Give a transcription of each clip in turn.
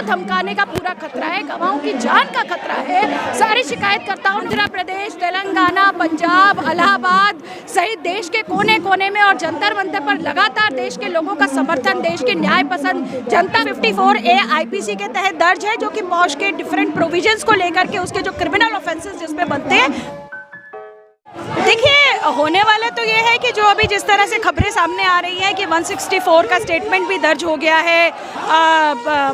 धमकाने का पूरा खतरा है, गवाहों की जान का खतरा है। सारे शिकायतकर्ताओं आंध्र प्रदेश, तेलंगाना, पंजाब, इलाहाबाद सहित देश के कोने कोने में और जंतर मंतर पर लगातार देश के लोगों का समर्थन, देश के न्याय पसंद जनता 54A IPC के तहत दर्ज है, जो कि पॉश के डिफरेंट प्रोविजंस को लेकर के उसके जो क्रिमिनल ऑफेंसेस जिसमें बनते हैं। देखिए, होने वाला तो ये है कि जो अभी जिस तरह से खबरें सामने आ रही हैं कि 164 का स्टेटमेंट भी दर्ज हो गया है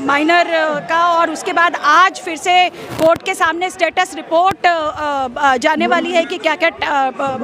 माइनर का, और उसके बाद आज फिर से कोर्ट के सामने स्टेटस रिपोर्ट जाने वाली है कि क्या क्या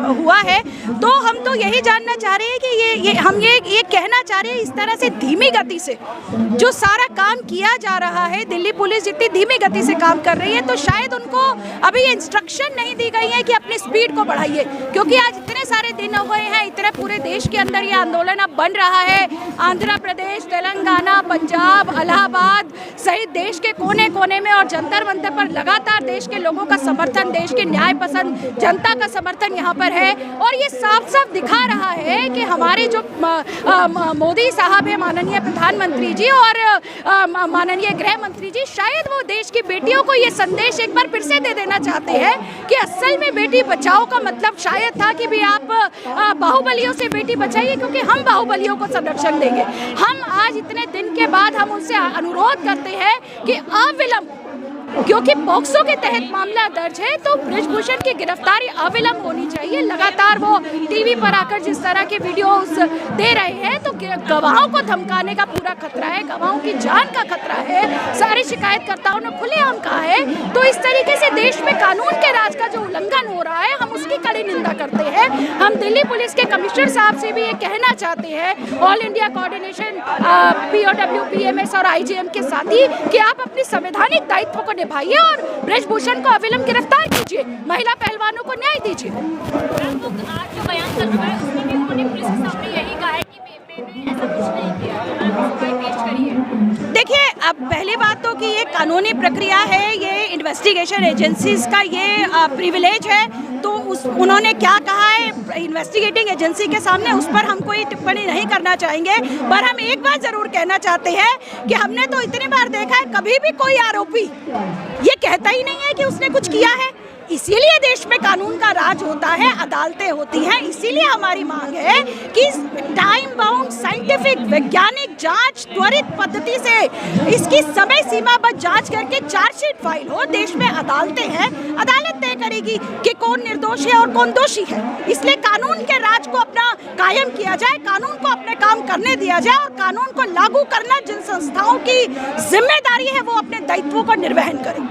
हुआ है। तो हम तो यही जानना चाह रहे हैं कि हम ये कहना चाह रहे हैं, इस तरह से धीमी गति से जो सारा काम किया जा रहा है, दिल्ली पुलिस जितनी धीमी गति से काम कर रही है, तो शायद उनको अभी इंस्ट्रक्शन नहीं दी गई है कि अपनी स्पीड को बढ़ाइए, क्योंकि आज इतने सारे दिन हुए हैं, इतने पूरे देश के अंदर ये आंदोलन अब बन रहा है। आंध्र प्रदेश, तेलंगाना, पंजाब, इलाहाबाद सहित देश के कोने कोने में और जंतर मंतर पर लगातार देश के लोगों का समर्थन, देश के न्याय पसंद जनता का समर्थन यहाँ पर है। और ये साफ साफ दिखा रहा है कि हमारे जो मोदी साहब है, माननीय प्रधानमंत्री जी और माननीय गृह मंत्री जी, शायद वो देश की बेटियों को ये संदेश एक बार फिर से दे देना चाहते हैं कि असल में बेटी बचाओ का मतलब शायद था कि भी आप बाहुबलियों से बेटी बचाइए, क्योंकि हम बाहुबलियों को संरक्षण देंगे। हम आज इतने दिन के बाद हम उनसे अनुरोध करते हैं कि अविलंब, क्योंकि पॉक्सो के तहत मामला दर्ज है, तो बृजभूषण की गिरफ्तारी अविलंब होनी चाहिए। लगातार वो टीवी पर आकर जिस तरह के वीडियोस दे रहे हैं, तो गवाहों को धमकाने का पूरा खतरा है, गवाहों की जान का खतरा है। सारे शिकायतकर्ताओं ने खुलेआम कहा है। तो इस तरीके से देश में कानून के राज का जो उल्लंघन हो रहा है, हम उसकी कड़ी निंदा करते हैं। हम दिल्ली पुलिस के कमिश्नर साहब से भी ये कहना चाहते हैं, all India coordination POW, PMS और IGM के साथ ही, कि आप अपनी संवैधानिक दायित्व को निभाइए और बृजभूषण को अविलंब गिरफ्तार कीजिए, महिला पहलवानों को न्याय दीजिए। आज जो बयान कर रहा है उसमें भी उन्होंने पुलिस के सामने यही कहा है कि मैंने ऐसा कुछ नहीं किया। पेश करिए। देखिए, अब पहली बात तो कि ये कानूनी प्रक्रिया है, ये इन्वेस्टिगेशन एजेंसीज का ये प्रिविलेज है, तो उन्होंने क्या कहा है इन्वेस्टिगेटिंग एजेंसी के सामने, उस पर हम कोई टिप्पणी नहीं करना चाहेंगे। पर हम एक बात जरूर कहना चाहते हैं कि हमने तो इतनी बार देखा है, कभी भी कोई आरोपी ये कहता ही नहीं है कि उसने कुछ किया है। इसीलिए देश में कानून का राज होता है, अदालतें होती हैं। इसीलिए हमारी मांग है कि टाइम बाउंड साइंटिफिक वैज्ञानिक जांच त्वरित पद्धति से इसकी समय सीमाबद्ध जांच करके चार्जशीट फाइल हो। देश में अदालतें हैं, अदालत तय करेगी कि कौन निर्दोष है और कौन दोषी है। इसलिए कानून के राज को अपना कायम किया जाए, कानून को अपने काम करने दिया जाए, और कानून को लागू करना जिन संस्थाओं की जिम्मेदारी है, वो अपने दायित्वों का निर्वहन करें।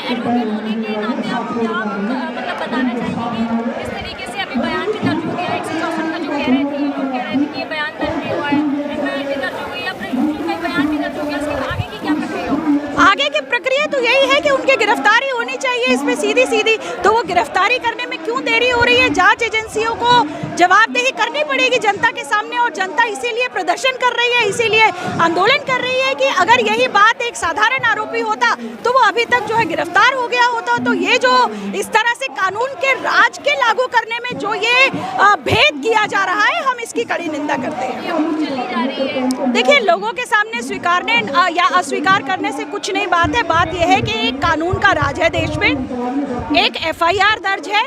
एडवोकेट होने के नाते आप क्या मतलब बताना चाहेंगे कि इस तरीके से अभी बयान भी दर्ज हो गया है, 164 का जो कह रहे थे, लोग कह रहे थे कि ये बयान दर्ज नहीं हुआ है, FIR भी दर्ज हो गई है, अपने बयान भी दर्ज हो गया, इसके आगे की क्या प्रक्रिया होगी? आगे की प्रक्रिया तो यही है कि उनकी गिरफ्तारी होनी चाहिए इसमें सीधी। तो वो गिरफ्तारी करने में क्यों देरी हो रही है? जांच एजेंसियों को जवाबदेही करनी पड़ेगी जनता के सामने, और जनता इसीलिए प्रदर्शन कर रही है, इसीलिए आंदोलन कर रही है कि अगर यही बात एक साधारण आरोपी होता तो वो अभी तक जो है गिरफ्तार हो गया होता। तो ये जो इस तरह से कानून के राज के लागू करने में जो ये भेद किया जा रहा है, हम इसकी कड़ी निंदा करते हैं। देखिए, लोगों के सामने स्वीकारने या अस्वीकार करने से कुछ नहीं बात है। बात यह है कि एक कानून का राज है देश में, एक FIR दर्ज है,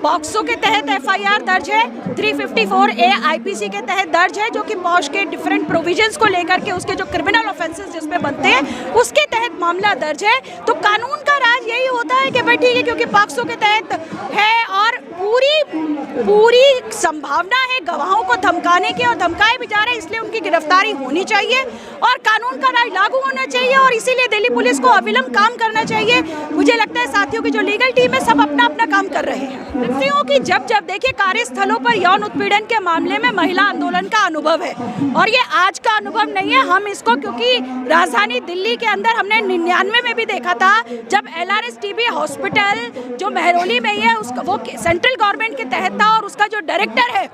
पॉक्सो के तहत FIR दर्ज है, 354A IPC के तहत दर्ज है, जो कि पॉश के डिफरेंट प्रोविजंस को लेकर के उसके जो क्रिमिनल ऑफेंसेस जिसमें बनते हैं, उसके तहत मामला दर्ज है। तो कानून का राज यही होता है कि भाई ठीक है, क्योंकि पॉक्सो के तहत है और पूरी संभावना है गवाहों को धमकाने की, और धमकाए भी जा रहे हैं, इसलिए उनकी गिरफ्तारी होनी चाहिए और कानून का राज लागू होना चाहिए। और इसीलिए दिल्ली पुलिस को अविलंब काम करना चाहिए। मुझे लगता है साथियों की जो लीगल टीम है, सब अपना अपना काम कर रहे हैं। व्यक्तियों की जब देखिए कार्यस्थलों पर यौन उत्पीड़न के मामले में महिला आंदोलन का अनुभव है, और ये आज का अनुभव नहीं है। हम इसको, क्योंकि राजधानी दिल्ली के अंदर हमने 99 में भी देखा था, जब LRS TB हॉस्पिटल जो मेहरौली में ही है, उसका वो सेंट्रल गवर्नमेंट के तहत था, और उसका जो डायरेक्टर है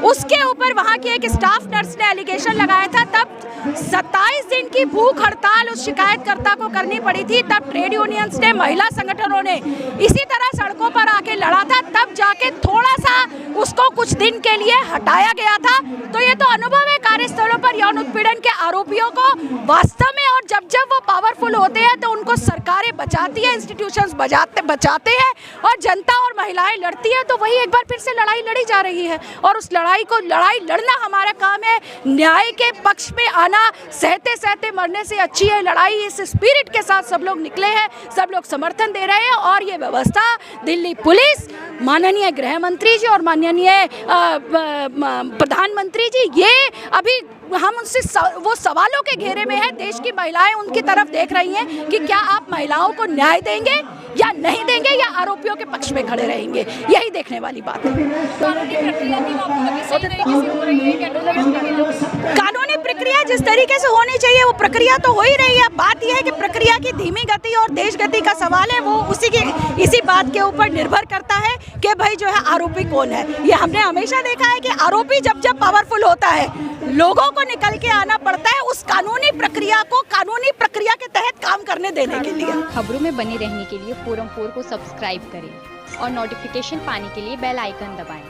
उसके ऊपर वहाँ की एक स्टाफ नर्स ने एलिगेशन लगाया था। तब 27 दिन की भूख हड़ताल उस शिकायतकर्ता को करनी पड़ी थी। तब ट्रेड यूनियंस ने, महिला संगठनों ने इसी तरह सड़कों पर आके लड़ा था, तब जाके थोड़ा सा उसको कुछ दिन के लिए हटाया गया था। तो ये तो अनुभव है कार्यस्थलों पर यौन उत्पीड़न के आरोपियों को वास्तव में, और जब जब वो पावरफुल होते हैं तो उनको सरकारें बचाती है, इंस्टीट्यूशंस बचाते हैं, और जनता और महिलाएं लड़ती है, तो वही एक बार फिर से लड़ाई लड़ी जा रही है। और उस लड़ाई लड़ना हमारा काम है। न्याय के पक्ष में आना सहते सहते मरने से अच्छी है लड़ाई। इस स्पिरिट के साथ सब लोग निकले हैं, सब लोग समर्थन दे रहे हैं। और ये व्यवस्था, दिल्ली पुलिस, माननीय गृह मंत्री जी और माननीय प्रधानमंत्री जी, ये अभी हम उनसे वो सवालों के घेरे में है। देश की महिलाएं उनकी तरफ देख रही हैं कि क्या आप महिलाओं को न्याय देंगे या नहीं देंगे, या आरोपियों के पक्ष में खड़े रहेंगे। यही देखने वाली बात है। कानूनी प्रक्रिया की अभी सही तरीके से हो रही है कि एडवोकेट्स वगैरह? कानूनी प्रक्रिया जिस तरीके से होनी चाहिए वो प्रक्रिया तो हो ही रही है। बात यह है कि प्रक्रिया की धीमी गति और तेज गति का सवाल है, वो इसी बात के ऊपर निर्भर करता है कि भाई जो है आरोपी कौन है। ये हमने हमेशा देखा है कि आरोपी जब पावरफुल होता है, लोगों को निकल के आना पड़ता है उस कानूनी प्रक्रिया को कानूनी प्रक्रिया के तहत काम करने देने के लिए। खबरों में बने रहने के लिए फोरम 4 को सब्सक्राइब करें और नोटिफिकेशन पाने के लिए बेल आइकन दबाएं।